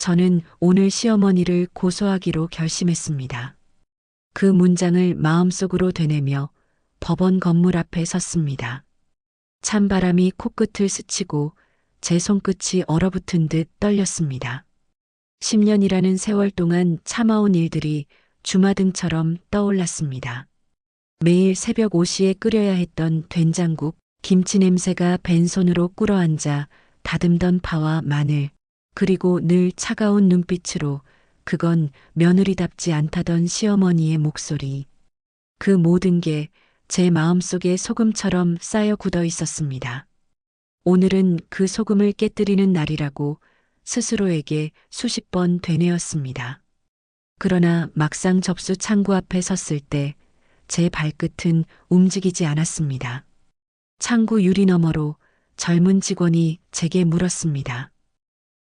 저는 오늘 시어머니를 고소하기로 결심했습니다. 그 문장을 마음속으로 되뇌며 법원 건물 앞에 섰습니다. 찬바람이 코끝을 스치고 제 손끝이 얼어붙은 듯 떨렸습니다. 10년이라는 세월 동안 참아온 일들이 주마등처럼 떠올랐습니다. 매일 새벽 5시에 끓여야 했던 된장국, 김치 냄새가 벤손으로 꿇어앉아 다듬던 파와 마늘, 그리고 늘 차가운 눈빛으로 그건 며느리답지 않다던 시어머니의 목소리. 그 모든 게 제 마음속에 소금처럼 쌓여 굳어 있었습니다. 오늘은 그 소금을 깨뜨리는 날이라고 스스로에게 수십 번 되뇌었습니다. 그러나 막상 접수 창구 앞에 섰을 때 제 발끝은 움직이지 않았습니다. 창구 유리 너머로 젊은 직원이 제게 물었습니다.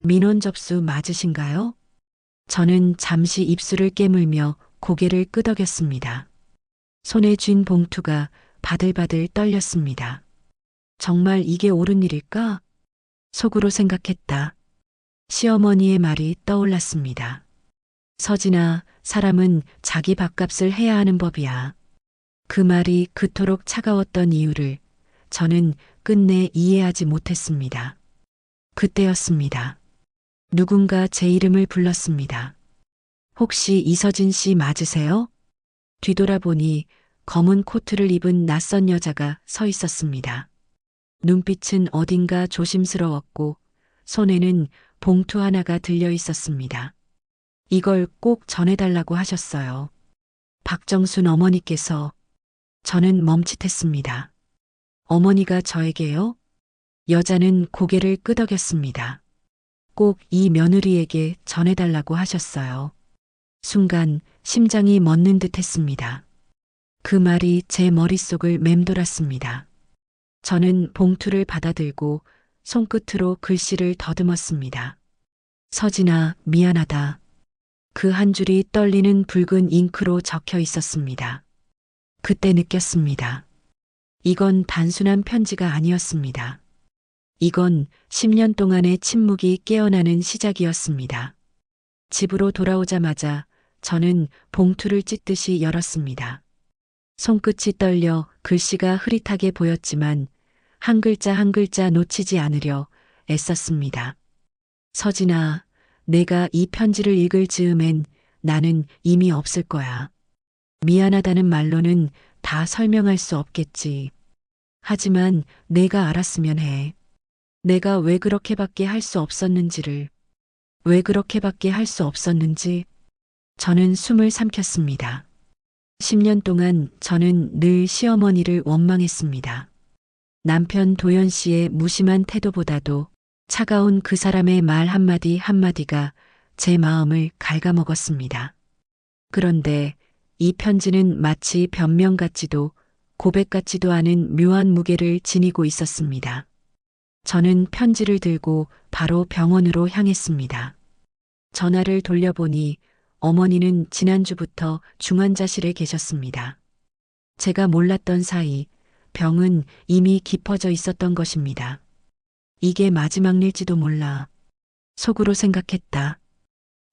민원 접수 맞으신가요? 저는 잠시 입술을 깨물며 고개를 끄덕였습니다. 손에 쥔 봉투가 바들바들 떨렸습니다. 정말 이게 옳은 일일까? 속으로 생각했다. 시어머니의 말이 떠올랐습니다. 서진아, 사람은 자기 밥값을 해야 하는 법이야. 그 말이 그토록 차가웠던 이유를 저는 끝내 이해하지 못했습니다. 그때였습니다. 누군가 제 이름을 불렀습니다. 혹시 이서진 씨 맞으세요? 뒤돌아보니 검은 코트를 입은 낯선 여자가 서 있었습니다. 눈빛은 어딘가 조심스러웠고 손에는 봉투 하나가 들려 있었습니다. 이걸 꼭 전해달라고 하셨어요. 박정순 어머니께서. 저는 멈칫했습니다. 어머니가 저에게요? 여자는 고개를 끄덕였습니다. 꼭 이 며느리에게 전해달라고 하셨어요. 순간 심장이 멎는 듯 했습니다. 그 말이 제 머릿속을 맴돌았습니다. 저는 봉투를 받아들고 손끝으로 글씨를 더듬었습니다. 서진아, 미안하다. 그 한 줄이 떨리는 붉은 잉크로 적혀 있었습니다. 그때 느꼈습니다. 이건 단순한 편지가 아니었습니다. 이건 10년 동안의 침묵이 깨어나는 시작이었습니다. 집으로 돌아오자마자 저는 봉투를 찢듯이 열었습니다. 손끝이 떨려 글씨가 흐릿하게 보였지만 한 글자 한 글자 놓치지 않으려 애썼습니다. 서진아, 내가 이 편지를 읽을 즈음엔 나는 이미 없을 거야. 미안하다는 말로는 다 설명할 수 없겠지. 하지만 내가 알았으면 해. 내가 왜 그렇게밖에 할 수 없었는지를. 왜 그렇게밖에 할 수 없었는지. 저는 숨을 삼켰습니다. 10년 동안 저는 늘 시어머니를 원망했습니다. 남편 도연 씨의 무심한 태도보다도 차가운 그 사람의 말 한마디 한마디가 제 마음을 갉아먹었습니다. 그런데 이 편지는 마치 변명 같지도 고백 같지도 않은 묘한 무게를 지니고 있었습니다. 저는 편지를 들고 바로 병원으로 향했습니다. 전화를 돌려보니 어머니는 지난주부터 중환자실에 계셨습니다. 제가 몰랐던 사이 병은 이미 깊어져 있었던 것입니다. 이게 마지막 일지도 몰라. 속으로 생각했다.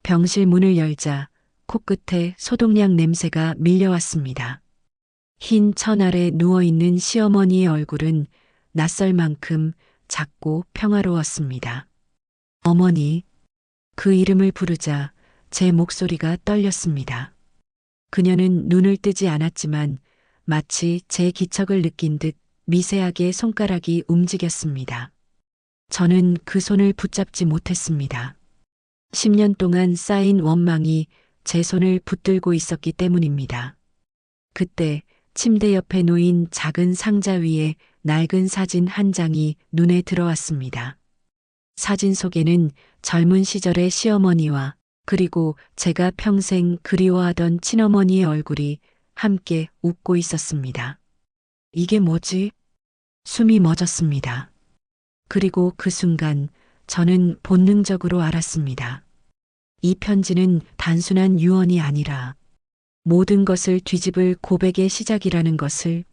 병실 문을 열자 코끝에 소독약 냄새가 밀려왔습니다. 흰 천 아래 누워있는 시어머니의 얼굴은 낯설 만큼 작고 평화로웠습니다. 어머니, 그 이름을 부르자 제 목소리가 떨렸습니다. 그녀는 눈을 뜨지 않았지만 마치 제 기척을 느낀 듯 미세하게 손가락이 움직였습니다. 저는 그 손을 붙잡지 못했습니다. 10년 동안 쌓인 원망이 제 손을 붙들고 있었기 때문입니다. 그때 침대 옆에 놓인 작은 상자 위에 낡은 사진 한 장이 눈에 들어왔습니다. 사진 속에는 젊은 시절의 시어머니와 그리고 제가 평생 그리워하던 친어머니의 얼굴이 함께 웃고 있었습니다. 이게 뭐지? 숨이 멎었습니다. 그리고 그 순간 저는 본능적으로 알았습니다. 이 편지는 단순한 유언이 아니라 모든 것을 뒤집을 고백의 시작이라는 것을.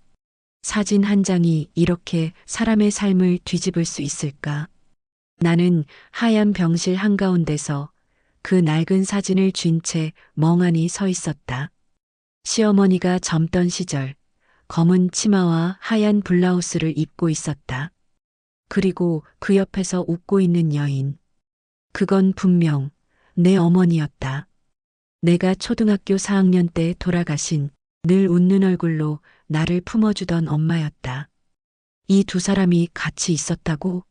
사진 한 장이 이렇게 사람의 삶을 뒤집을 수 있을까? 나는 하얀 병실 한가운데서 그 낡은 사진을 쥔 채 멍하니 서 있었다. 시어머니가 젊던 시절 검은 치마와 하얀 블라우스를 입고 있었다. 그리고 그 옆에서 웃고 있는 여인. 그건 분명 내 어머니였다. 내가 초등학교 4학년 때 돌아가신 늘 웃는 얼굴로 나를 품어주던 엄마였다. 이 두 사람이 같이 있었다고?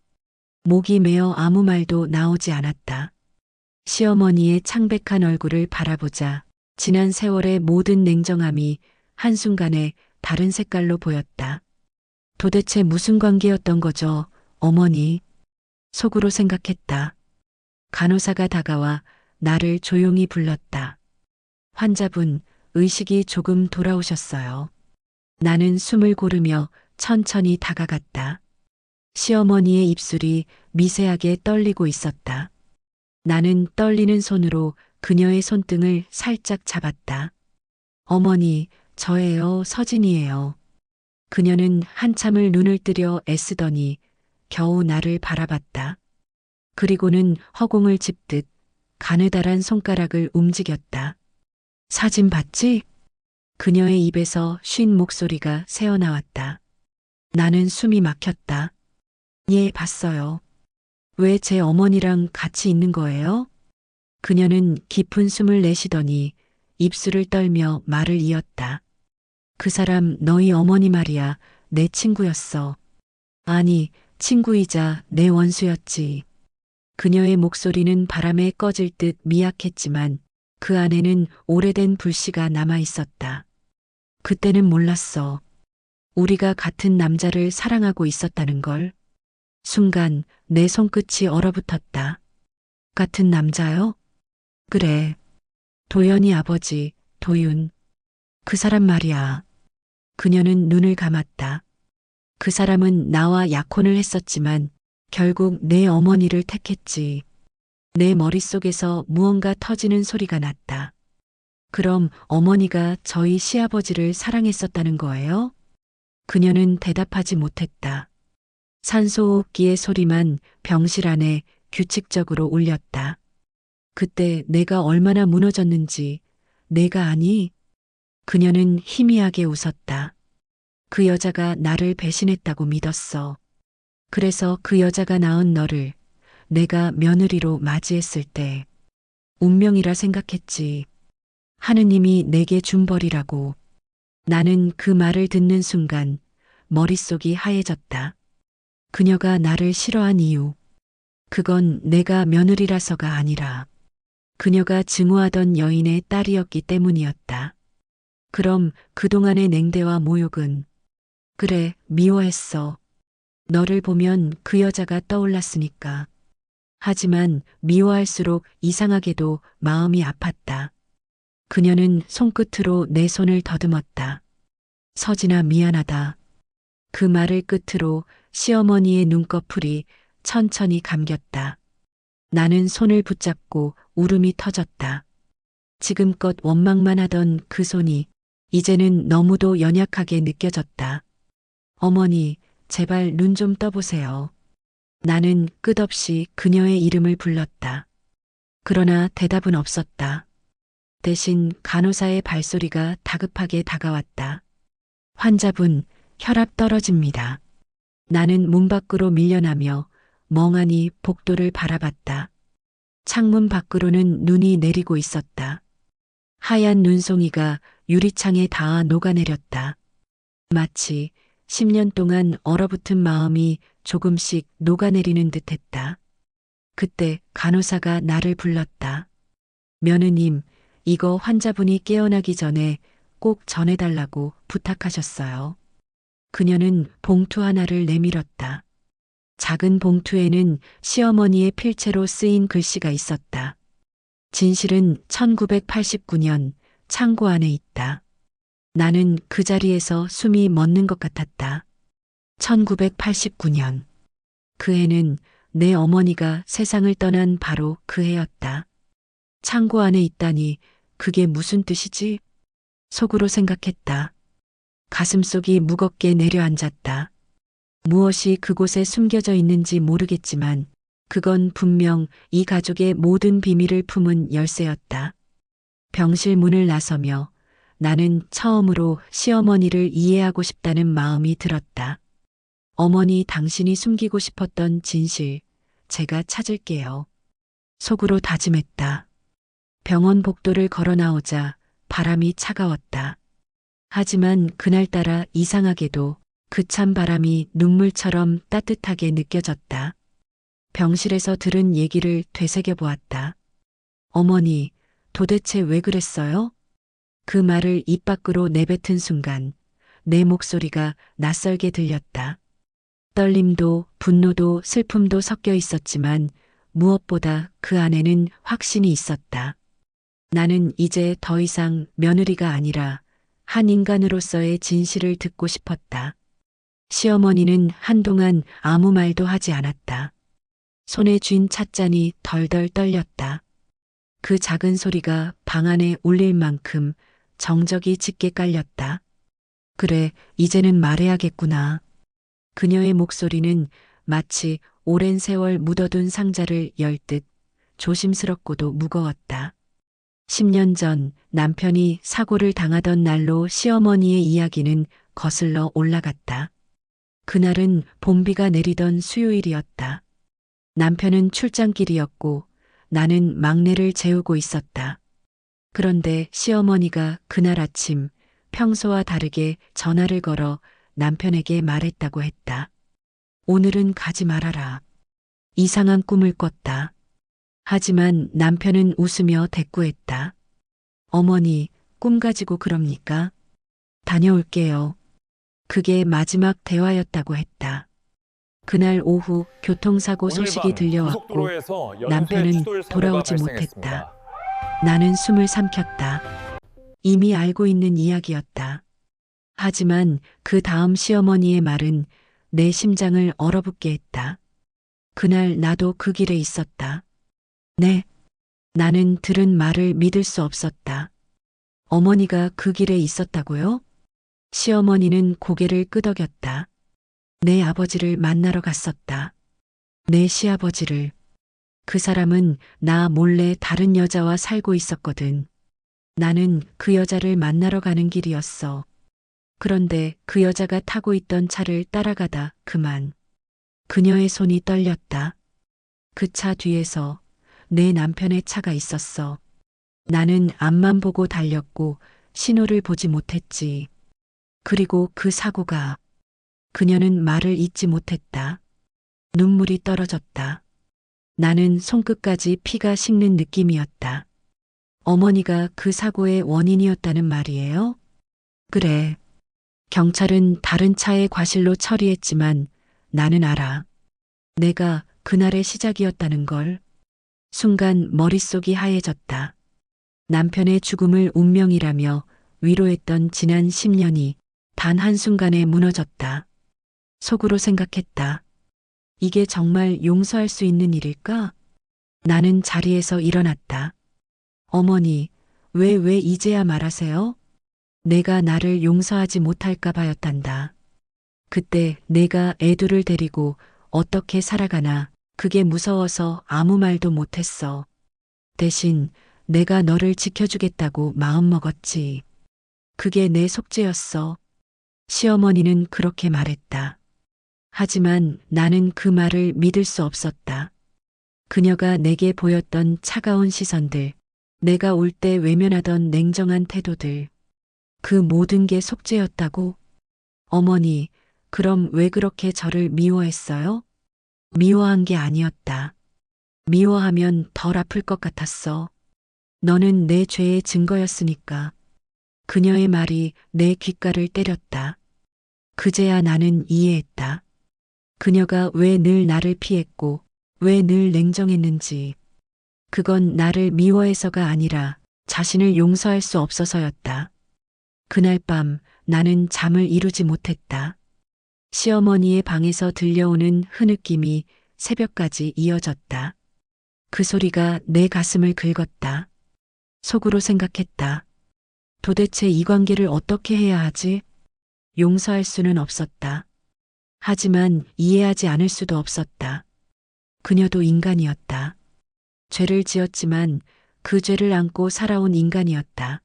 목이 메어 아무 말도 나오지 않았다. 시어머니의 창백한 얼굴을 바라보자 지난 세월의 모든 냉정함이 한순간에 다른 색깔로 보였다. 도대체 무슨 관계였던 거죠, 어머니? 속으로 생각했다. 간호사가 다가와 나를 조용히 불렀다. 환자분, 의식이 조금 돌아오셨어요. 나는 숨을 고르며 천천히 다가갔다. 시어머니의 입술이 미세하게 떨리고 있었다. 나는 떨리는 손으로 그녀의 손등을 살짝 잡았다. 어머니, 저예요, 서진이에요. 그녀는 한참을 눈을 뜨려 애쓰더니 겨우 나를 바라봤다. 그리고는 허공을 짚듯 가느다란 손가락을 움직였다. 사진 봤지? 그녀의 입에서 쉰 목소리가 새어나왔다. 나는 숨이 막혔다. 예, 봤어요. 왜 제 어머니랑 같이 있는 거예요? 그녀는 깊은 숨을 내쉬더니 입술을 떨며 말을 이었다. 그 사람 너희 어머니 말이야, 내 친구였어. 아니, 친구이자 내 원수였지. 그녀의 목소리는 바람에 꺼질 듯 미약했지만 그 안에는 오래된 불씨가 남아 있었다. 그때는 몰랐어. 우리가 같은 남자를 사랑하고 있었다는 걸. 순간 내 손끝이 얼어붙었다. 같은 남자요? 그래. 도연이 아버지, 도윤. 그 사람 말이야. 그녀는 눈을 감았다. 그 사람은 나와 약혼을 했었지만 결국 내 어머니를 택했지. 내 머릿속에서 무언가 터지는 소리가 났다. 그럼 어머니가 저희 시아버지를 사랑했었다는 거예요? 그녀는 대답하지 못했다. 산소호흡기의 소리만 병실 안에 규칙적으로 울렸다. 그때 내가 얼마나 무너졌는지, 내가 아니? 그녀는 희미하게 웃었다. 그 여자가 나를 배신했다고 믿었어. 그래서 그 여자가 낳은 너를 내가 며느리로 맞이했을 때 운명이라 생각했지. 하느님이 내게 준 벌이라고. 나는 그 말을 듣는 순간 머릿속이 하얘졌다. 그녀가 나를 싫어한 이유. 그건 내가 며느리라서가 아니라 그녀가 증오하던 여인의 딸이었기 때문이었다. 그럼 그동안의 냉대와 모욕은? 그래, 미워했어. 너를 보면 그 여자가 떠올랐으니까. 하지만 미워할수록 이상하게도 마음이 아팠다. 그녀는 손끝으로 내 손을 더듬었다. 서진아, 미안하다. 그 말을 끝으로 시어머니의 눈꺼풀이 천천히 감겼다. 나는 손을 붙잡고 울음이 터졌다. 지금껏 원망만 하던 그 손이 이제는 너무도 연약하게 느껴졌다. 어머니, 제발 눈 좀 떠보세요. 나는 끝없이 그녀의 이름을 불렀다. 그러나 대답은 없었다. 대신 간호사의 발소리가 다급하게 다가왔다. 환자분, 혈압 떨어집니다. 나는 문 밖으로 밀려나며 멍하니 복도를 바라봤다. 창문 밖으로는 눈이 내리고 있었다. 하얀 눈송이가 유리창에 닿아 녹아내렸다. 마치 10년 동안 얼어붙은 마음이 조금씩 녹아내리는 듯했다. 그때 간호사가 나를 불렀다. 며느님, 이거 환자분이 깨어나기 전에 꼭 전해달라고 부탁하셨어요. 그녀는 봉투 하나를 내밀었다. 작은 봉투에는 시어머니의 필체로 쓰인 글씨가 있었다. 진실은 1989년 창고 안에 있다. 나는 그 자리에서 숨이 멎는 것 같았다. 1989년. 그 해는 내 어머니가 세상을 떠난 바로 그 해였다. 창고 안에 있다니 그게 무슨 뜻이지? 속으로 생각했다. 가슴속이 무겁게 내려앉았다. 무엇이 그곳에 숨겨져 있는지 모르겠지만 그건 분명 이 가족의 모든 비밀을 품은 열쇠였다. 병실 문을 나서며 나는 처음으로 시어머니를 이해하고 싶다는 마음이 들었다. 어머니, 당신이 숨기고 싶었던 진실, 제가 찾을게요. 속으로 다짐했다. 병원 복도를 걸어 나오자 바람이 차가웠다. 하지만 그날따라 이상하게도 그 찬 바람이 눈물처럼 따뜻하게 느껴졌다. 병실에서 들은 얘기를 되새겨 보았다. 어머니, 도대체 왜 그랬어요? 그 말을 입 밖으로 내뱉은 순간 내 목소리가 낯설게 들렸다. 떨림도 분노도 슬픔도 섞여 있었지만 무엇보다 그 안에는 확신이 있었다. 나는 이제 더 이상 며느리가 아니라 한 인간으로서의 진실을 듣고 싶었다. 시어머니는 한동안 아무 말도 하지 않았다. 손에 쥔 찻잔이 덜덜 떨렸다. 그 작은 소리가 방 안에 울릴 만큼 정적이 짙게 깔렸다. 그래, 이제는 말해야겠구나. 그녀의 목소리는 마치 오랜 세월 묻어둔 상자를 열 듯 조심스럽고도 무거웠다. 10년 전 남편이 사고를 당하던 날로 시어머니의 이야기는 거슬러 올라갔다. 그날은 봄비가 내리던 수요일이었다. 남편은 출장길이었고 나는 막내를 재우고 있었다. 그런데 시어머니가 그날 아침 평소와 다르게 전화를 걸어 남편에게 말했다고 했다. 오늘은 가지 말아라. 이상한 꿈을 꿨다. 하지만 남편은 웃으며 대꾸했다. 어머니, 꿈 가지고 그럽니까? 다녀올게요. 그게 마지막 대화였다고 했다. 그날 오후 교통사고 오늘 소식이 밤 들려왔고 고속도로에서 연쇄 남편은 추돌 사고가 돌아오지 발생했습니다. 못했다. 나는 숨을 삼켰다. 이미 알고 있는 이야기였다. 하지만 그 다음 시어머니의 말은 내 심장을 얼어붙게 했다. 그날 나도 그 길에 있었다. 네. 나는 들은 말을 믿을 수 없었다. 어머니가 그 길에 있었다고요? 시어머니는 고개를 끄덕였다. 내 아버지를 만나러 갔었다. 내 시아버지를. 그 사람은 나 몰래 다른 여자와 살고 있었거든. 나는 그 여자를 만나러 가는 길이었어. 그런데 그 여자가 타고 있던 차를 따라가다 그만. 그녀의 손이 떨렸다. 그 차 뒤에서 내 남편의 차가 있었어. 나는 앞만 보고 달렸고 신호를 보지 못했지. 그리고 그 사고가. 그녀는 말을 잇지 못했다. 눈물이 떨어졌다. 나는 손끝까지 피가 식는 느낌이었다. 어머니가 그 사고의 원인이었다는 말이에요? 그래. 경찰은 다른 차의 과실로 처리했지만 나는 알아. 내가 그날의 시작이었다는 걸. 순간 머릿속이 하얘졌다. 남편의 죽음을 운명이라며 위로했던 지난 10년이 단 한순간에 무너졌다. 속으로 생각했다. 이게 정말 용서할 수 있는 일일까? 나는 자리에서 일어났다. 어머니, 왜 이제야 말하세요? 내가 나를 용서하지 못할까 봐였단다. 그때 내가 애들을 데리고 어떻게 살아가나 그게 무서워서 아무 말도 못했어. 대신 내가 너를 지켜주겠다고 마음먹었지. 그게 내 속죄였어. 시어머니는 그렇게 말했다. 하지만 나는 그 말을 믿을 수 없었다. 그녀가 내게 보였던 차가운 시선들, 내가 올 때 외면하던 냉정한 태도들, 그 모든 게 속죄였다고? 어머니, 그럼 왜 그렇게 저를 미워했어요? 미워한 게 아니었다. 미워하면 덜 아플 것 같았어. 너는 내 죄의 증거였으니까. 그녀의 말이 내 귓가를 때렸다. 그제야 나는 이해했다. 그녀가 왜 늘 나를 피했고, 왜 늘 냉정했는지. 그건 나를 미워해서가 아니라 자신을 용서할 수 없어서였다. 그날 밤 나는 잠을 이루지 못했다. 시어머니의 방에서 들려오는 흐느낌이 새벽까지 이어졌다. 그 소리가 내 가슴을 긁었다. 속으로 생각했다. 도대체 이 관계를 어떻게 해야 하지? 용서할 수는 없었다. 하지만 이해하지 않을 수도 없었다. 그녀도 인간이었다. 죄를 지었지만 그 죄를 안고 살아온 인간이었다.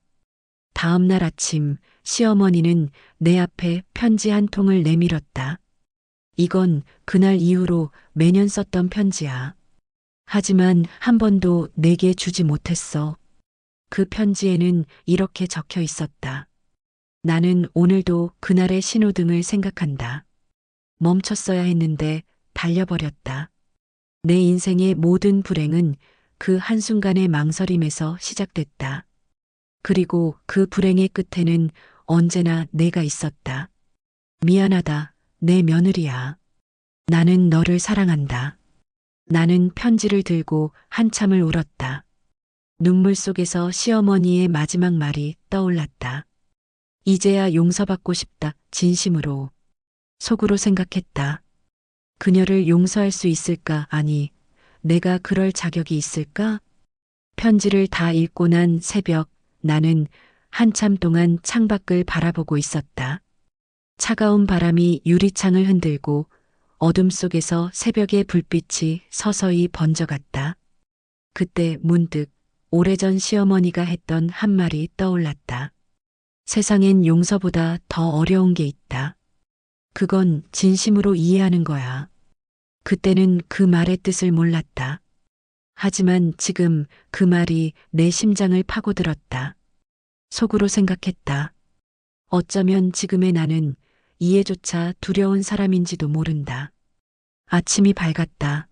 다음 날 아침 시어머니는 내 앞에 편지 한 통을 내밀었다. 이건 그날 이후로 매년 썼던 편지야. 하지만 한 번도 내게 주지 못했어. 그 편지에는 이렇게 적혀 있었다. 나는 오늘도 그날의 신호등을 생각한다. 멈췄어야 했는데 달려버렸다. 내 인생의 모든 불행은 그 한순간의 망설임에서 시작됐다. 그리고 그 불행의 끝에는 언제나 내가 있었다. 미안하다, 내 며느리야. 나는 너를 사랑한다. 나는 편지를 들고 한참을 울었다. 눈물 속에서 시어머니의 마지막 말이 떠올랐다. 이제야 용서받고 싶다, 진심으로. 속으로 생각했다. 그녀를 용서할 수 있을까? 아니, 내가 그럴 자격이 있을까? 편지를 다 읽고 난 새벽, 나는 한참 동안 창밖을 바라보고 있었다. 차가운 바람이 유리창을 흔들고 어둠 속에서 새벽의 불빛이 서서히 번져갔다. 그때 문득 오래전 시어머니가 했던 한 말이 떠올랐다. 세상엔 용서보다 더 어려운 게 있다. 그건 진심으로 이해하는 거야. 그때는 그 말의 뜻을 몰랐다. 하지만 지금 그 말이 내 심장을 파고들었다. 속으로 생각했다. 어쩌면 지금의 나는 이해조차 두려운 사람인지도 모른다. 아침이 밝았다.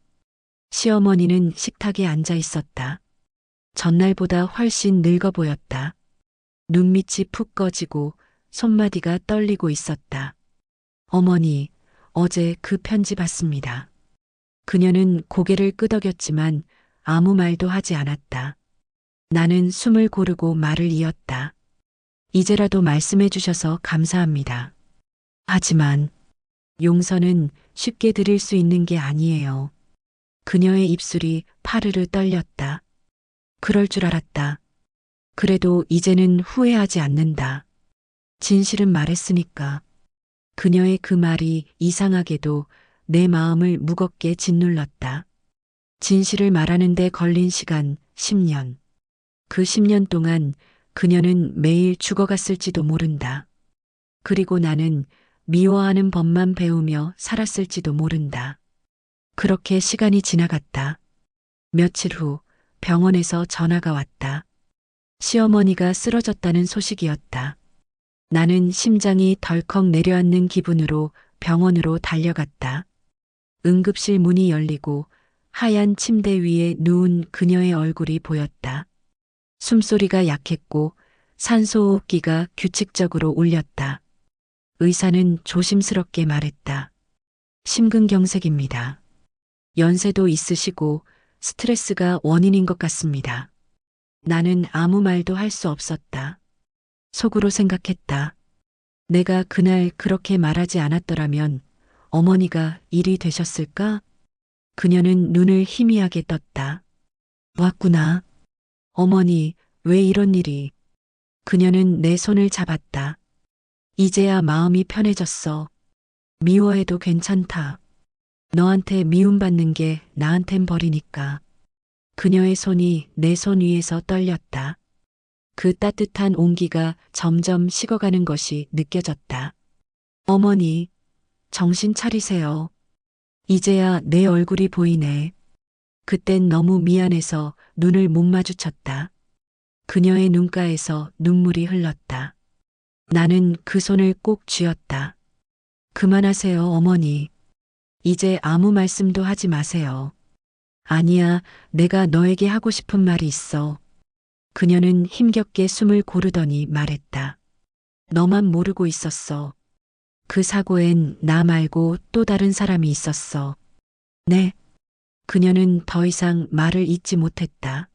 시어머니는 식탁에 앉아 있었다. 전날보다 훨씬 늙어 보였다. 눈밑이 푹 꺼지고 손마디가 떨리고 있었다. 어머니, 어제 그 편지 봤습니다. 그녀는 고개를 끄덕였지만 아무 말도 하지 않았다. 나는 숨을 고르고 말을 이었다. 이제라도 말씀해 주셔서 감사합니다. 하지만 용서는 쉽게 드릴 수 있는 게 아니에요. 그녀의 입술이 파르르 떨렸다. 그럴 줄 알았다. 그래도 이제는 후회하지 않는다. 진실은 말했으니까. 그녀의 그 말이 이상하게도 내 마음을 무겁게 짓눌렀다. 진실을 말하는데 걸린 시간 10년. 그 10년 동안 그녀는 매일 죽어갔을지도 모른다. 그리고 나는 미워하는 법만 배우며 살았을지도 모른다. 그렇게 시간이 지나갔다. 며칠 후 병원에서 전화가 왔다. 시어머니가 쓰러졌다는 소식이었다. 나는 심장이 덜컥 내려앉는 기분으로 병원으로 달려갔다. 응급실 문이 열리고 하얀 침대 위에 누운 그녀의 얼굴이 보였다. 숨소리가 약했고 산소호흡기가 규칙적으로 울렸다. 의사는 조심스럽게 말했다. 심근경색입니다. 연세도 있으시고 스트레스가 원인인 것 같습니다. 나는 아무 말도 할 수 없었다. 속으로 생각했다. 내가 그날 그렇게 말하지 않았더라면 어머니가 일이 되셨을까? 그녀는 눈을 희미하게 떴다. 왔구나. 어머니, 왜 이런 일이? 그녀는 내 손을 잡았다. 이제야 마음이 편해졌어. 미워해도 괜찮다. 너한테 미움받는 게 나한텐 벌이니까. 그녀의 손이 내 손 위에서 떨렸다. 그 따뜻한 온기가 점점 식어가는 것이 느껴졌다. 어머니, 정신 차리세요. 이제야 내 얼굴이 보이네. 그땐 너무 미안해서 눈을 못 마주쳤다. 그녀의 눈가에서 눈물이 흘렀다. 나는 그 손을 꼭 쥐었다. 그만하세요, 어머니. 이제 아무 말씀도 하지 마세요. 아니야, 내가 너에게 하고 싶은 말이 있어. 그녀는 힘겹게 숨을 고르더니 말했다. 너만 모르고 있었어. 그 사고엔 나 말고 또 다른 사람이 있었어. 네. 그녀는 더 이상 말을 잇지 못했다.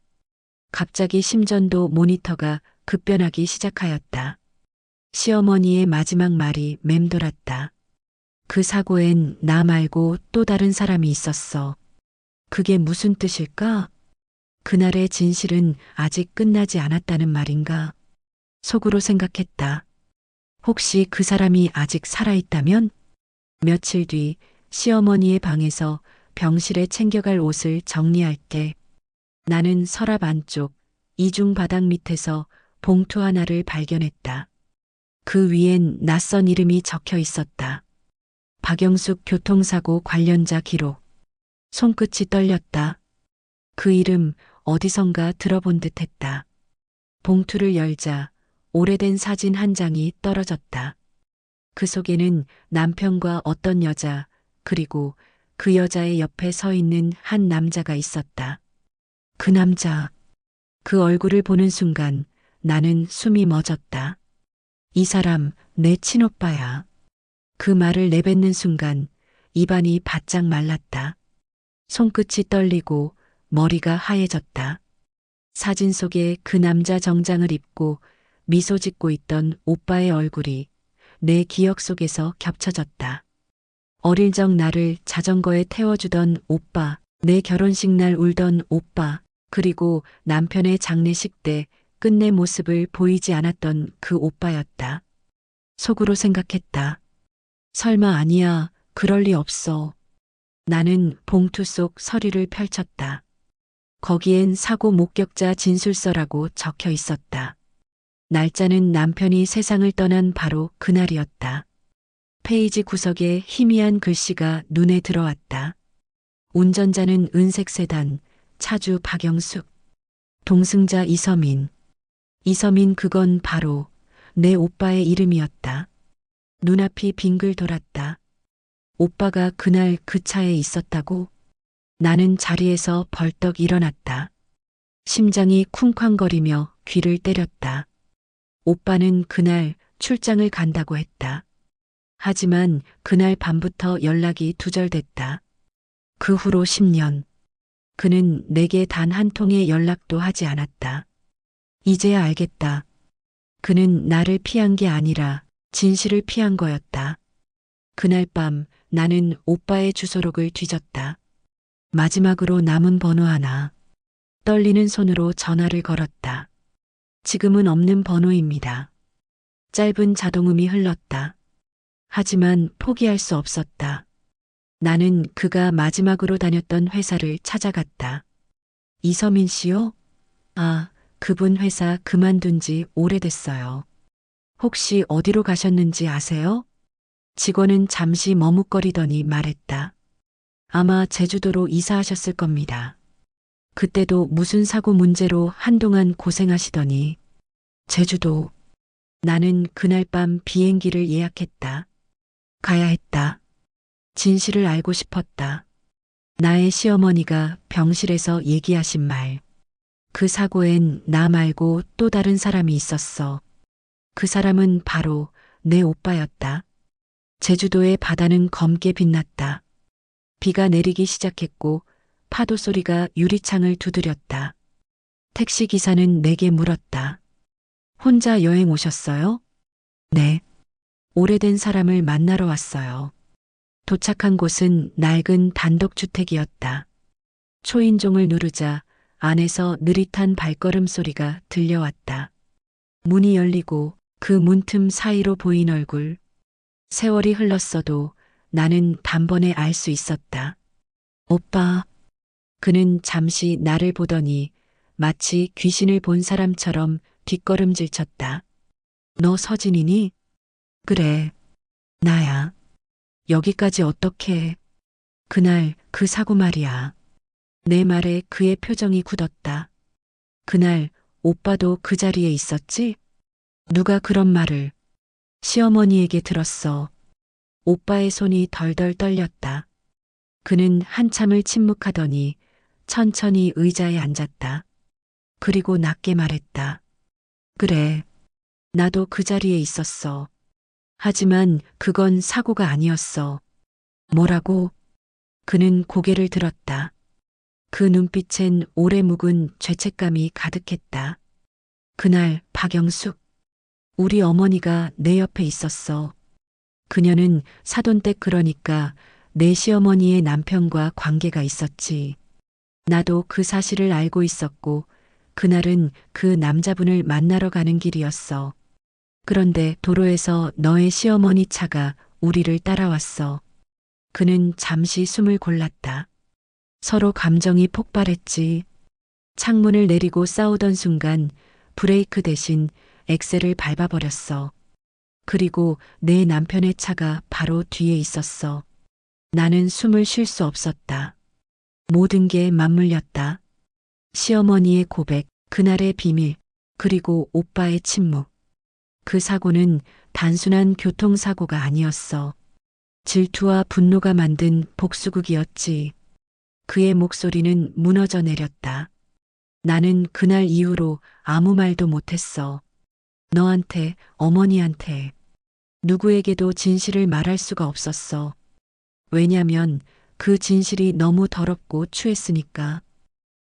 갑자기 심전도 모니터가 급변하기 시작하였다. 시어머니의 마지막 말이 맴돌았다. 그 사고엔 나 말고 또 다른 사람이 있었어. 그게 무슨 뜻일까? 그날의 진실은 아직 끝나지 않았다는 말인가? 속으로 생각했다. 혹시 그 사람이 아직 살아있다면? 며칠 뒤 시어머니의 방에서 병실에 챙겨갈 옷을 정리할게. 나는 서랍 안쪽 이중 바닥 밑에서 봉투 하나를 발견했다. 그 위엔 낯선 이름이 적혀 있었다. 박영숙 교통사고 관련자 기록. 손끝이 떨렸다. 그 이름 어디선가 들어본 듯 했다. 봉투를 열자 오래된 사진 한 장이 떨어졌다. 그 속에는 남편과 어떤 여자, 그리고 그 여자의 옆에 서 있는 한 남자가 있었다. 그 남자, 그 얼굴을 보는 순간 나는 숨이 멎었다. 이 사람 내 친오빠야. 그 말을 내뱉는 순간 입안이 바짝 말랐다. 손끝이 떨리고 머리가 하얘졌다. 사진 속에 그 남자 정장을 입고 미소 짓고 있던 오빠의 얼굴이 내 기억 속에서 겹쳐졌다. 어릴 적 나를 자전거에 태워주던 오빠, 내 결혼식 날 울던 오빠, 그리고 남편의 장례식 때 끝내 모습을 보이지 않았던 그 오빠였다. 속으로 생각했다. 설마 아니야, 그럴 리 없어. 나는 봉투 속 서류를 펼쳤다. 거기엔 사고 목격자 진술서라고 적혀 있었다. 날짜는 남편이 세상을 떠난 바로 그날이었다. 페이지 구석에 희미한 글씨가 눈에 들어왔다. 운전자는 은색 세단, 차주 박영숙. 동승자 이서민. 이서민 그건 바로 내 오빠의 이름이었다. 눈앞이 빙글 돌았다. 오빠가 그날 그 차에 있었다고? 나는 자리에서 벌떡 일어났다. 심장이 쿵쾅거리며 귀를 때렸다. 오빠는 그날 출장을 간다고 했다. 하지만 그날 밤부터 연락이 두절됐다. 그 후로 10년. 그는 내게 단 한 통의 연락도 하지 않았다. 이제야 알겠다. 그는 나를 피한 게 아니라 진실을 피한 거였다. 그날 밤 나는 오빠의 주소록을 뒤졌다. 마지막으로 남은 번호 하나. 떨리는 손으로 전화를 걸었다. 지금은 없는 번호입니다. 짧은 자동음이 흘렀다. 하지만 포기할 수 없었다. 나는 그가 마지막으로 다녔던 회사를 찾아갔다. 이서민 씨요? 아, 그분 회사 그만둔 지 오래됐어요. 혹시 어디로 가셨는지 아세요? 직원은 잠시 머뭇거리더니 말했다. 아마 제주도로 이사하셨을 겁니다. 그때도 무슨 사고 문제로 한동안 고생하시더니. 제주도. 나는 그날 밤 비행기를 예약했다. 가야 했다. 진실을 알고 싶었다. 나의 시어머니가 병실에서 얘기하신 말. 그 사고엔 나 말고 또 다른 사람이 있었어. 그 사람은 바로 내 오빠였다. 제주도의 바다는 검게 빛났다. 비가 내리기 시작했고 파도 소리가 유리창을 두드렸다. 택시기사는 내게 물었다. 혼자 여행 오셨어요? 네. 오래된 사람을 만나러 왔어요. 도착한 곳은 낡은 단독주택이었다. 초인종을 누르자 안에서 느릿한 발걸음 소리가 들려왔다. 문이 열리고 그 문틈 사이로 보인 얼굴. 세월이 흘렀어도 나는 단번에 알 수 있었다. 오빠. 그는 잠시 나를 보더니 마치 귀신을 본 사람처럼 뒷걸음질 쳤다. 너 서진이니? 그래. 나야. 여기까지 어떻게. 그날 그 사고 말이야. 내 말에 그의 표정이 굳었다. 그날 오빠도 그 자리에 있었지? 누가 그런 말을. 시어머니에게 들었어. 오빠의 손이 덜덜 떨렸다. 그는 한참을 침묵하더니 천천히 의자에 앉았다. 그리고 낮게 말했다. 그래. 나도 그 자리에 있었어. 하지만 그건 사고가 아니었어. 뭐라고? 그는 고개를 들었다. 그 눈빛엔 오래 묵은 죄책감이 가득했다. 그날 박영숙. 우리 어머니가 내 옆에 있었어. 그녀는 사돈댁 그러니까 내 시어머니의 남편과 관계가 있었지. 나도 그 사실을 알고 있었고 그날은 그 남자분을 만나러 가는 길이었어. 그런데 도로에서 너의 시어머니 차가 우리를 따라왔어. 그는 잠시 숨을 골랐다. 서로 감정이 폭발했지. 창문을 내리고 싸우던 순간 브레이크 대신 엑셀을 밟아버렸어. 그리고 내 남편의 차가 바로 뒤에 있었어. 나는 숨을 쉴 수 없었다. 모든 게 맞물렸다. 시어머니의 고백, 그날의 비밀, 그리고 오빠의 침묵. 그 사고는 단순한 교통사고가 아니었어. 질투와 분노가 만든 복수극이었지. 그의 목소리는 무너져 내렸다. 나는 그날 이후로 아무 말도 못했어. 너한테, 어머니한테, 누구에게도 진실을 말할 수가 없었어. 왜냐면 그 진실이 너무 더럽고 추했으니까.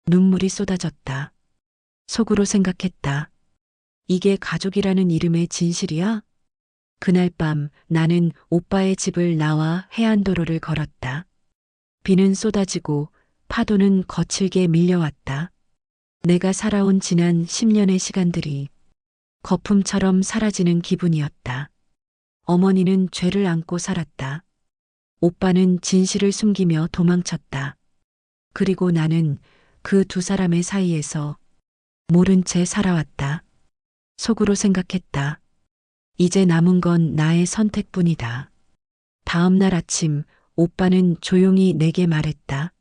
눈물이 쏟아졌다. 속으로 생각했다. 이게 가족이라는 이름의 진실이야? 그날 밤 나는 오빠의 집을 나와 해안도로를 걸었다. 비는 쏟아지고 파도는 거칠게 밀려왔다. 내가 살아온 지난 10년의 시간들이 거품처럼 사라지는 기분이었다. 어머니는 죄를 안고 살았다. 오빠는 진실을 숨기며 도망쳤다. 그리고 나는 그 두 사람의 사이에서 모른 채 살아왔다. 속으로 생각했다. 이제 남은 건 나의 선택뿐이다. 다음 날 아침 오빠는 조용히 내게 말했다.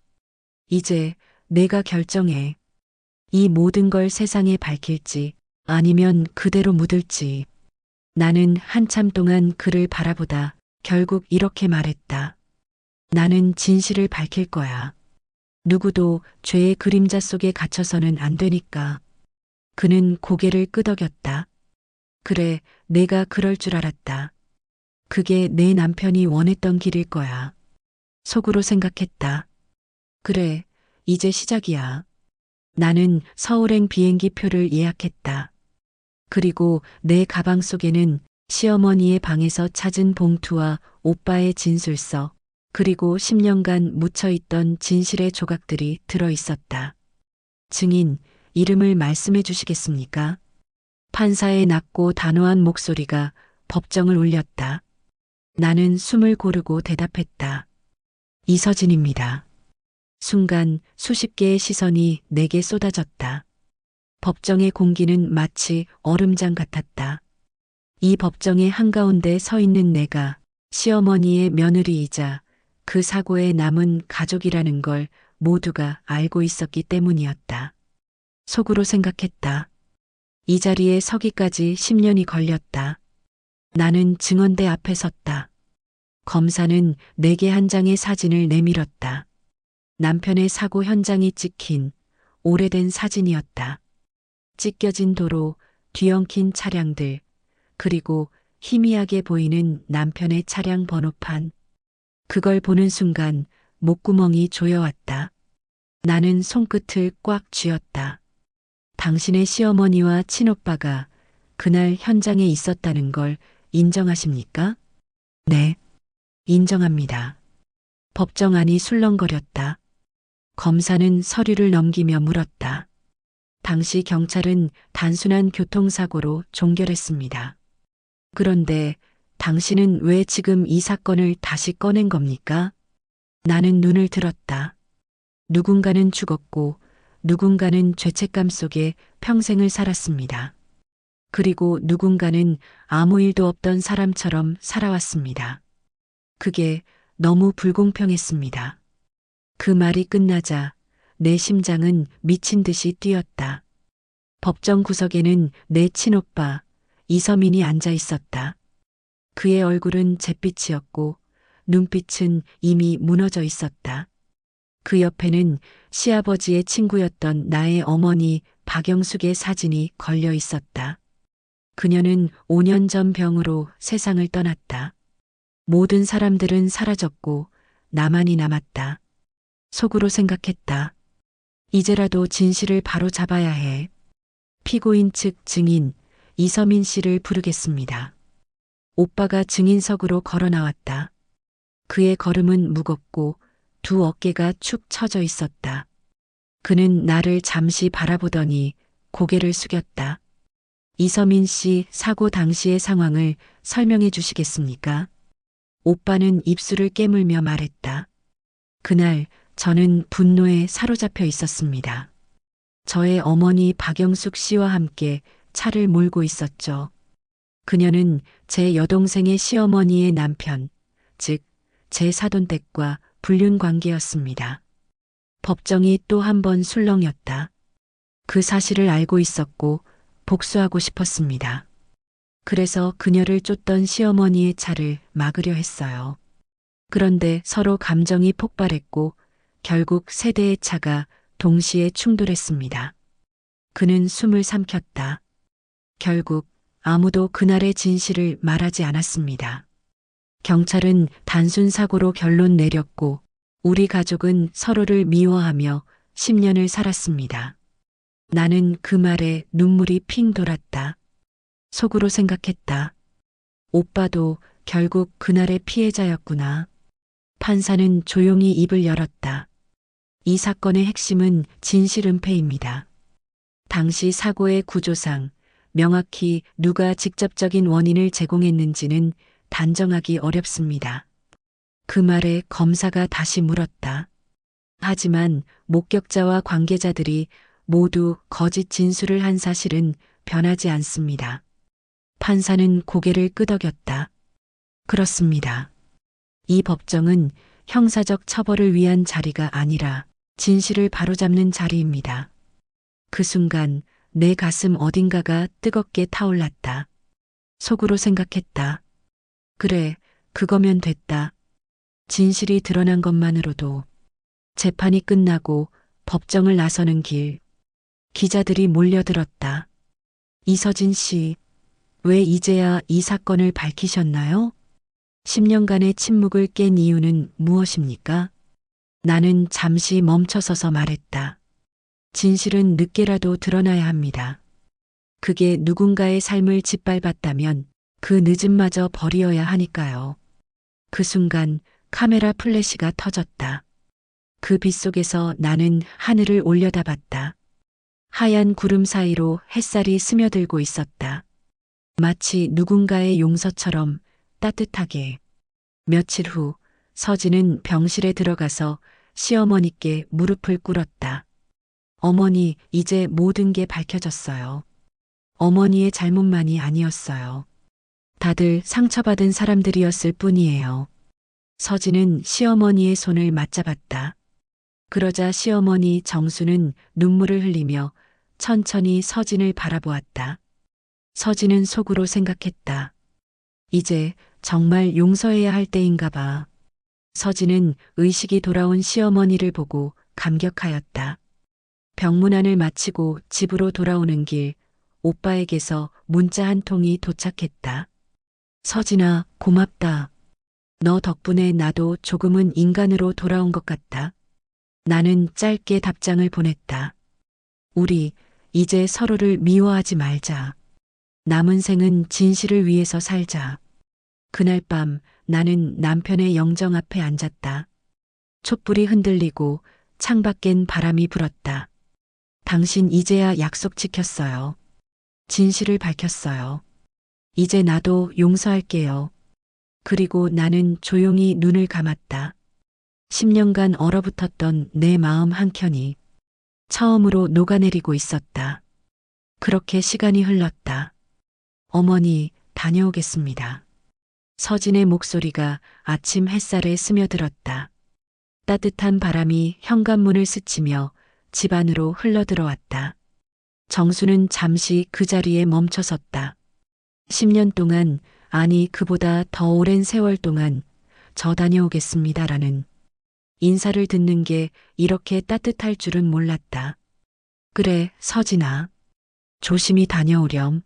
이제 내가 결정해. 이 모든 걸 세상에 밝힐지 아니면 그대로 묻을지. 나는 한참 동안 그를 바라보다 결국 이렇게 말했다. 나는 진실을 밝힐 거야. 누구도 죄의 그림자 속에 갇혀서는 안 되니까. 그는 고개를 끄덕였다. 그래, 내가 그럴 줄 알았다. 그게 내 남편이 원했던 길일 거야. 속으로 생각했다. 그래, 이제 시작이야. 나는 서울행 비행기 표를 예약했다. 그리고 내 가방 속에는 시어머니의 방에서 찾은 봉투와 오빠의 진술서, 그리고 10년간 묻혀있던 진실의 조각들이 들어 있었다. 증인, 이름을 말씀해 주시겠습니까? 판사의 낮고 단호한 목소리가 법정을 울렸다. 나는 숨을 고르고 대답했다. 이서진입니다. 순간 수십 개의 시선이 내게 쏟아졌다. 법정의 공기는 마치 얼음장 같았다. 이 법정의 한가운데 서 있는 내가 시어머니의 며느리이자 그 사고에 남은 가족이라는 걸 모두가 알고 있었기 때문이었다. 속으로 생각했다. 이 자리에 서기까지 10년이 걸렸다. 나는 증언대 앞에 섰다. 검사는 내게 한 장의 사진을 내밀었다. 남편의 사고 현장이 찍힌 오래된 사진이었다. 찢겨진 도로, 뒤엉킨 차량들, 그리고 희미하게 보이는 남편의 차량 번호판. 그걸 보는 순간 목구멍이 조여왔다. 나는 손끝을 꽉 쥐었다. 당신의 시어머니와 친오빠가 그날 현장에 있었다는 걸 인정하십니까? 네, 인정합니다. 법정 안이 술렁거렸다. 검사는 서류를 넘기며 물었다. 당시 경찰은 단순한 교통사고로 종결했습니다. 그런데 당신은 왜 지금 이 사건을 다시 꺼낸 겁니까? 나는 눈을 들었다. 누군가는 죽었고 누군가는 죄책감 속에 평생을 살았습니다. 그리고 누군가는 아무 일도 없던 사람처럼 살아왔습니다. 그게 너무 불공평했습니다. 그 말이 끝나자 내 심장은 미친 듯이 뛰었다. 법정 구석에는 내 친오빠 이서민이 앉아 있었다. 그의 얼굴은 잿빛이었고 눈빛은 이미 무너져 있었다. 그 옆에는 시아버지의 친구였던 나의 어머니 박영숙의 사진이 걸려 있었다. 그녀는 5년 전 병으로 세상을 떠났다. 모든 사람들은 사라졌고 나만이 남았다. 속으로 생각했다. 이제라도 진실을 바로 잡아야 해. 피고인 측 증인 이서민 씨를 부르겠습니다. 오빠가 증인석으로 걸어 나왔다. 그의 걸음은 무겁고 두 어깨가 축 처져 있었다. 그는 나를 잠시 바라보더니 고개를 숙였다. 이서민 씨 사고 당시의 상황을 설명해 주시겠습니까? 오빠는 입술을 깨물며 말했다. 그날 저는 분노에 사로잡혀 있었습니다. 저의 어머니 박영숙 씨와 함께 차를 몰고 있었죠. 그녀는 제 여동생의 시어머니의 남편, 즉, 제 사돈댁과 불륜 관계였습니다. 법정이 또 한 번 술렁였다. 그 사실을 알고 있었고 복수하고 싶었습니다. 그래서 그녀를 쫓던 시어머니의 차를 막으려 했어요. 그런데 서로 감정이 폭발했고 결국 세 대의 차가 동시에 충돌했습니다. 그는 숨을 삼켰다. 결국 아무도 그날의 진실을 말하지 않았습니다. 경찰은 단순 사고로 결론 내렸고 우리 가족은 서로를 미워하며 10년을 살았습니다. 나는 그 말에 눈물이 핑 돌았다. 속으로 생각했다. 오빠도 결국 그날의 피해자였구나. 판사는 조용히 입을 열었다. 이 사건의 핵심은 진실 은폐입니다. 당시 사고의 구조상 명확히 누가 직접적인 원인을 제공했는지는 단정하기 어렵습니다. 그 말에 검사가 다시 물었다. 하지만 목격자와 관계자들이 모두 거짓 진술을 한 사실은 변하지 않습니다. 판사는 고개를 끄덕였다. 그렇습니다. 이 법정은 형사적 처벌을 위한 자리가 아니라 진실을 바로잡는 자리입니다. 그 순간 내 가슴 어딘가가 뜨겁게 타올랐다. 속으로 생각했다. 그래, 그거면 됐다. 진실이 드러난 것만으로도. 재판이 끝나고 법정을 나서는 길. 기자들이 몰려들었다. 이서진 씨, 왜 이제야 이 사건을 밝히셨나요? 10년간의 침묵을 깬 이유는 무엇입니까? 나는 잠시 멈춰서서 말했다. 진실은 늦게라도 드러나야 합니다. 그게 누군가의 삶을 짓밟았다면 그 늦음마저 버리어야 하니까요. 그 순간 카메라 플래시가 터졌다. 그 빛 속에서 나는 하늘을 올려다봤다. 하얀 구름 사이로 햇살이 스며들고 있었다. 마치 누군가의 용서처럼 따뜻하게. 며칠 후 서진은 병실에 들어가서 시어머니께 무릎을 꿇었다. 어머니, 이제 모든 게 밝혀졌어요. 어머니의 잘못만이 아니었어요. 다들 상처받은 사람들이었을 뿐이에요. 서진은 시어머니의 손을 맞잡았다. 그러자 시어머니 정수는 눈물을 흘리며 천천히 서진을 바라보았다. 서진은 속으로 생각했다. 이제 정말 용서해야 할 때인가 봐. 서진은 의식이 돌아온 시어머니를 보고 감격하였다. 병문안을 마치고 집으로 돌아오는 길, 오빠에게서 문자 한 통이 도착했다. 서진아, 고맙다. 너 덕분에 나도 조금은 인간으로 돌아온 것 같다. 나는 짧게 답장을 보냈다. 우리 이제 서로를 미워하지 말자. 남은 생은 진실을 위해서 살자. 그날 밤 나는 남편의 영정 앞에 앉았다. 촛불이 흔들리고 창밖엔 바람이 불었다. 당신 이제야 약속 지켰어요. 진실을 밝혔어요. 이제 나도 용서할게요. 그리고 나는 조용히 눈을 감았다. 10년간 얼어붙었던 내 마음 한켠이 처음으로 녹아내리고 있었다. 그렇게 시간이 흘렀다. 어머니, 다녀오겠습니다. 서진의 목소리가 아침 햇살에 스며들었다. 따뜻한 바람이 현관문을 스치며 집 안으로 흘러들어왔다. 정수는 잠시 그 자리에 멈춰섰다. 10년 동안, 아니 그보다 더 오랜 세월 동안 저 다녀오겠습니다라는 인사를 듣는 게 이렇게 따뜻할 줄은 몰랐다. 그래, 서진아. 조심히 다녀오렴.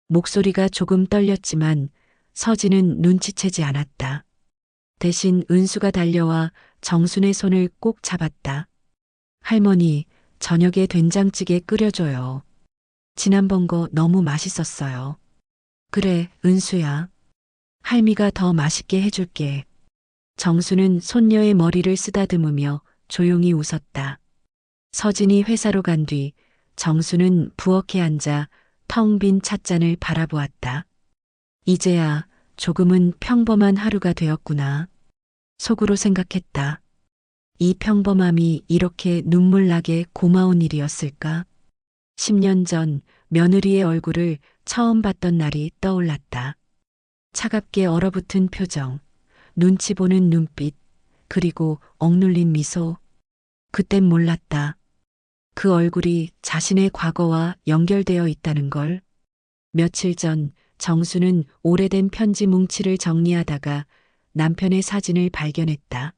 목소리가 조금 떨렸지만 서진은 눈치채지 않았다. 대신 은수가 달려와 정순의 손을 꼭 잡았다. 할머니, 저녁에 된장찌개 끓여줘요. 지난번 거 너무 맛있었어요. 그래, 은수야. 할미가 더 맛있게 해줄게. 정수는 손녀의 머리를 쓰다듬으며 조용히 웃었다. 서진이 회사로 간 뒤 정수는 부엌에 앉아 텅 빈 찻잔을 바라보았다. 이제야 조금은 평범한 하루가 되었구나. 속으로 생각했다. 이 평범함이 이렇게 눈물나게 고마운 일이었을까? 10년 전 며느리의 얼굴을 처음 봤던 날이 떠올랐다. 차갑게 얼어붙은 표정, 눈치 보는 눈빛, 그리고 억눌린 미소. 그땐 몰랐다. 그 얼굴이 자신의 과거와 연결되어 있다는 걸. 며칠 전 정수는 오래된 편지 뭉치를 정리하다가 남편의 사진을 발견했다.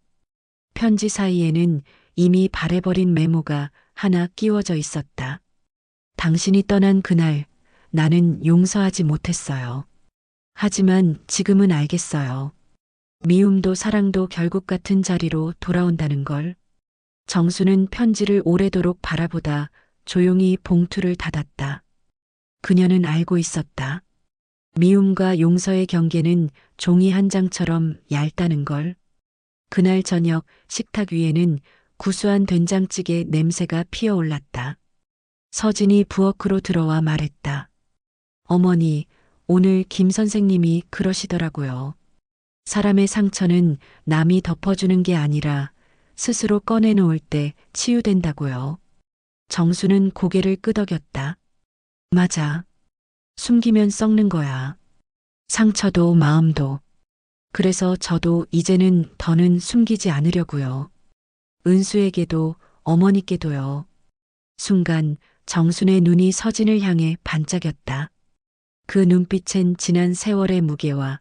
편지 사이에는 이미 발해버린 메모가 하나 끼워져 있었다. 당신이 떠난 그날 나는 용서하지 못했어요. 하지만 지금은 알겠어요. 미움도 사랑도 결국 같은 자리로 돌아온다는 걸. 정수는 편지를 오래도록 바라보다 조용히 봉투를 닫았다. 그녀는 알고 있었다. 미움과 용서의 경계는 종이 한 장처럼 얇다는 걸. 그날 저녁 식탁 위에는 구수한 된장찌개 냄새가 피어올랐다. 서진이 부엌으로 들어와 말했다. 어머니, 오늘 김 선생님이 그러시더라고요. 사람의 상처는 남이 덮어주는 게 아니라 스스로 꺼내놓을 때 치유된다고요. 정수는 고개를 끄덕였다. 맞아. 숨기면 썩는 거야. 상처도 마음도. 그래서 저도 이제는 더는 숨기지 않으려고요. 은수에게도 어머니께도요. 순간 정순의 눈이 서진을 향해 반짝였다. 그 눈빛엔 지난 세월의 무게와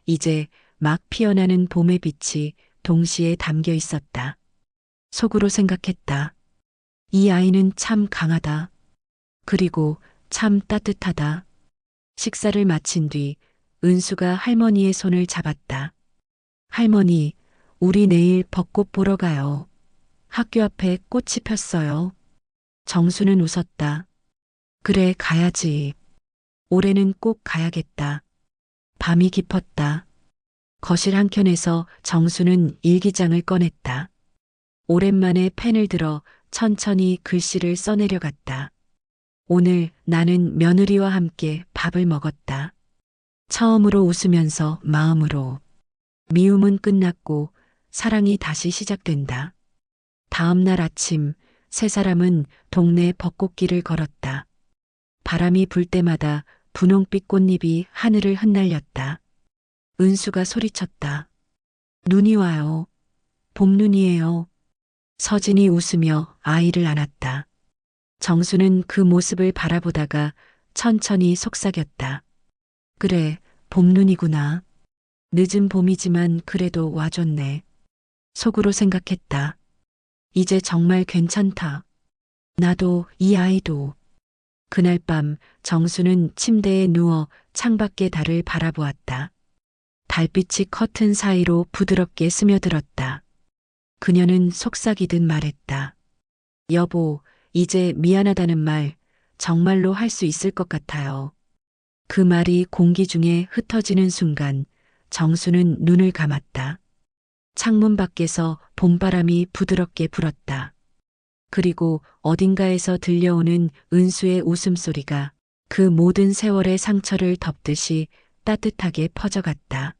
이제 막 피어나는 봄의 빛이 동시에 담겨 있었다. 속으로 생각했다. 이 아이는 참 강하다. 그리고 참 따뜻하다. 식사를 마친 뒤 은수가 할머니의 손을 잡았다. 할머니, 우리 내일 벚꽃 보러 가요. 학교 앞에 꽃이 폈어요. 정수는 웃었다. 그래, 가야지. 올해는 꼭 가야겠다. 밤이 깊었다. 거실 한켠에서 정수는 일기장을 꺼냈다. 오랜만에 펜을 들어 천천히 글씨를 써내려갔다. 오늘 나는 며느리와 함께 밥을 먹었다. 처음으로 웃으면서 마음으로. 미움은 끝났고 사랑이 다시 시작된다. 다음 날 아침 세 사람은 동네 벚꽃길을 걸었다. 바람이 불 때마다 분홍빛 꽃잎이 하늘을 흩날렸다. 은수가 소리쳤다. 눈이 와요. 봄눈이에요. 서진이 웃으며 아이를 안았다. 정수는 그 모습을 바라보다가 천천히 속삭였다. 그래, 봄눈이구나. 늦은 봄이지만 그래도 와줬네. 속으로 생각했다. 이제 정말 괜찮다. 나도 이 아이도. 그날 밤 정수는 침대에 누워 창밖의 달을 바라보았다. 달빛이 커튼 사이로 부드럽게 스며들었다. 그녀는 속삭이듯 말했다. 여보, 이제 미안하다는 말 정말로 할 수 있을 것 같아요. 그 말이 공기 중에 흩어지는 순간 정수는 눈을 감았다. 창문 밖에서 봄바람이 부드럽게 불었다. 그리고 어딘가에서 들려오는 은수의 웃음소리가 그 모든 세월의 상처를 덮듯이 따뜻하게 퍼져갔다.